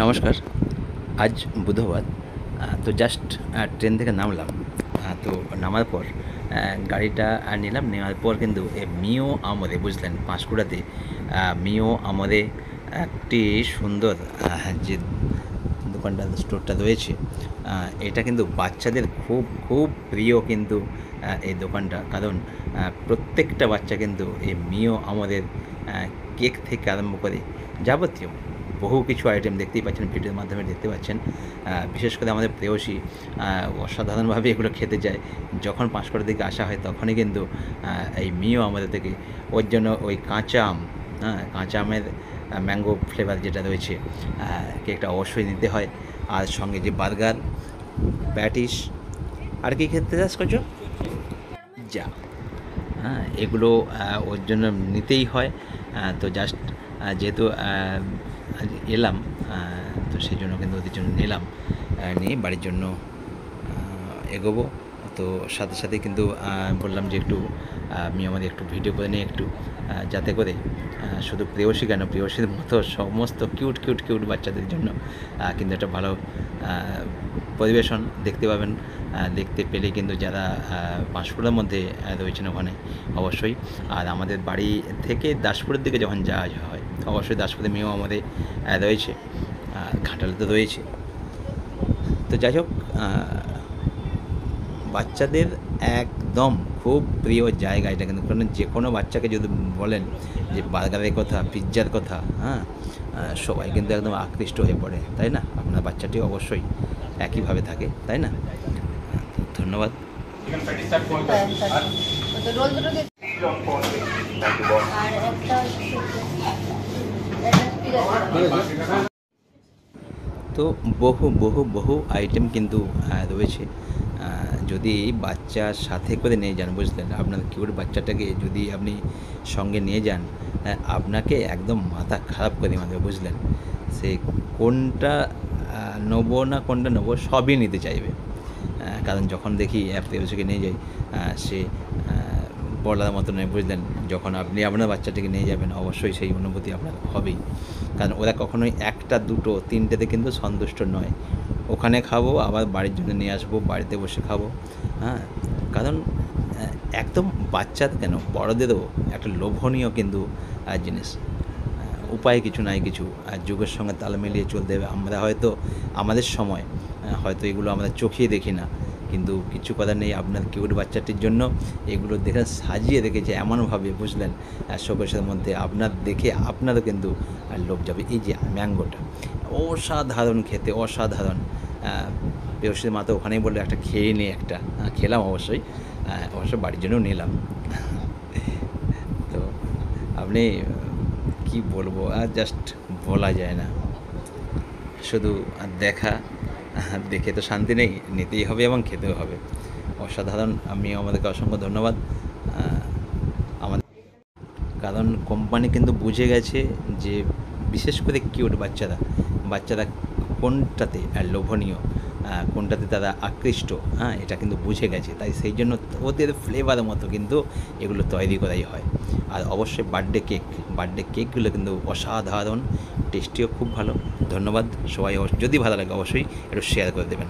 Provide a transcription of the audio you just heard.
নমস্কার। আজ বুধবার। তো জাস্ট ট্রেন থেকে নামলাম। তো নামার পর গাড়িটা নিলাম। নেওয়ার পর কিন্তু মিও আমোদে বুঝলেন পাঁশকুড়াতে মিও আমোদে একটি সুন্দর যে দোকানটা স্টোরটা রয়েছে, এটা কিন্তু বাচ্চাদের খুব খুব প্রিয় কিন্তু এই দোকানটা। কারণ প্রত্যেকটা বাচ্চা কিন্তু এই মিও আমোদের কেক থেকে আরম্ভ করে যাবতীয় বহু কিছু আইটেম দেখতেই পাচ্ছেন, ভিডিওর মাধ্যমে দেখতে পাচ্ছেন। বিশেষ করে আমাদের প্রেয়সী অসাধারণভাবে এগুলো খেতে চায়। যখন পাঁশকুড়ার দিকে আসা হয় তখনই কিন্তু এই মিও আমাদের থেকে ওর জন্য ওই কাঁচা আম, কাঁচা আমের ম্যাঙ্গো ফ্লেভার যেটা রয়েছে, কেকটা অবশ্যই নিতে হয়। আর সঙ্গে যে বার্গার, প্যাটিস, আর কি খেতে চাষ করছো যা, এগুলো ওর জন্য নিতেই হয়। তো জাস্ট যেহেতু আজ এলাম, তো সেই জন্য কিন্তু ওদের জন্য নিলাম, নিয়ে বাড়ির জন্য এগোবো। তো সাথে সাথে কিন্তু বললাম যে একটু আমি আমাদের একটু ভিডিও করে নিই একটু, যাতে করে শুধু প্রেয়সী কেন, প্রেয়সীর মতো সমস্ত কিউট কিউট কিউট বাচ্চাদের জন্য কিন্তু একটা ভালো পরিবেশন দেখতে পাবেন। দেখতে পেলে কিন্তু যারা পাঁশকুড়ার মধ্যে রয়েছেন ওখানে অবশ্যই। আর আমাদের বাড়ি থেকে দাসপুরের দিকে যখন যাওয়া হয় অবশ্যই দাসপুরে মেয়েও আমাদের রয়েছে, ঘাটালে তো রয়েছে। তো যাই হোক, বাচ্চাদের একদম খুব প্রিয় জায়গা এটা কিন্তু। কারণ যে কোনো বাচ্চাকে যদি বলেন যে বার্গারের কথা, পিৎজার কথা, সবাই কিন্তু একদম আকৃষ্ট হয়ে পড়ে, তাই না? আপনার বাচ্চাটি অবশ্যই একইভাবে থাকে, তাই না? ধন্যবাদ। তো বহু বহু বহু আইটেম কিন্তু রয়েছে। যদি বাচ্চার সাথে করে নিয়ে যান বুঝলেন, আপনার কিউট বাচ্চাটাকে যদি আপনি সঙ্গে নিয়ে যান, আপনাকে একদম মাথা খারাপ করে দেবে বুঝলেন। সে কোনটা নেবো না কোনটা নেবো সবই নিতে চাইবে। কারণ যখন দেখি প্রেয়সীকে নিয়ে যাই, সে বলার মতো নয় বুঝলেন। যখন আপনি আপনার বাচ্চাটিকে নিয়ে যাবেন অবশ্যই সেই অনুভূতি আপনার হবেই। কারণ ওরা কখনোই একটা দুটো তিনটেতে কিন্তু সন্তুষ্ট নয়। ওখানে খাবো, আবার বাড়ির জন্য নিয়ে আসবো, বাড়িতে বসে খাবো। কারণ একদম বাচ্চার কেন, বড়দেরও একটা লোভনীয় কিন্তু জিনিস। উপায় কিছু নাই কিছু, আর যুগের সঙ্গে তাল মিলিয়ে চলতে হবে। আমরা হয়তো আমাদের সময় হয়তো এগুলো আমরা চোখেই দেখি না, কিন্তু কিছু কথা নেই। আপনার কিউট বাচ্চাটির জন্য এগুলো দেখে সাজিয়ে রেখেছে এমনভাবে বুঝলেন, শোকেসের মধ্যে আপনার দেখে আপনারও কিন্তু লোভ যাবে। এই যে ম্যাঙ্গোটা অসাধারণ খেতে, অসাধারণ। প্রেয়সীর মা তো ওখানেই বললো একটা খেয়ে নিয়ে, একটা খেলাম অবশ্যই, অবশ্য বাড়ির জন্যও নিলাম। তো আপনি কি বলবো, আর জাস্ট বলা যায় না। শুধু দেখা, দেখে তো শান্তি নেই, নিতেই হবে এবং খেতেও হবে। অসাধারণ। আমি আমাদেরকে অসংখ্য ধন্যবাদ আমাদের, কারণ কোম্পানি কিন্তু বুঝে গেছে যে বিশেষ করে কিউট বাচ্চারা কোনটাতে লোভনীয়, কোনটাতে তারা আকৃষ্ট, এটা কিন্তু বুঝে গেছে। তাই সেই জন্য ওদের ফ্লেভার মতো কিন্তু এগুলো তৈরি করাই হয়। আর অবশ্যই বার্থডে কেকগুলো কিন্তু অসাধারণ, টেস্টিও খুব ভালো। ধন্যবাদ সবাই। যদি ভালো লাগে অবশ্যই একটু শেয়ার করে দেবেন।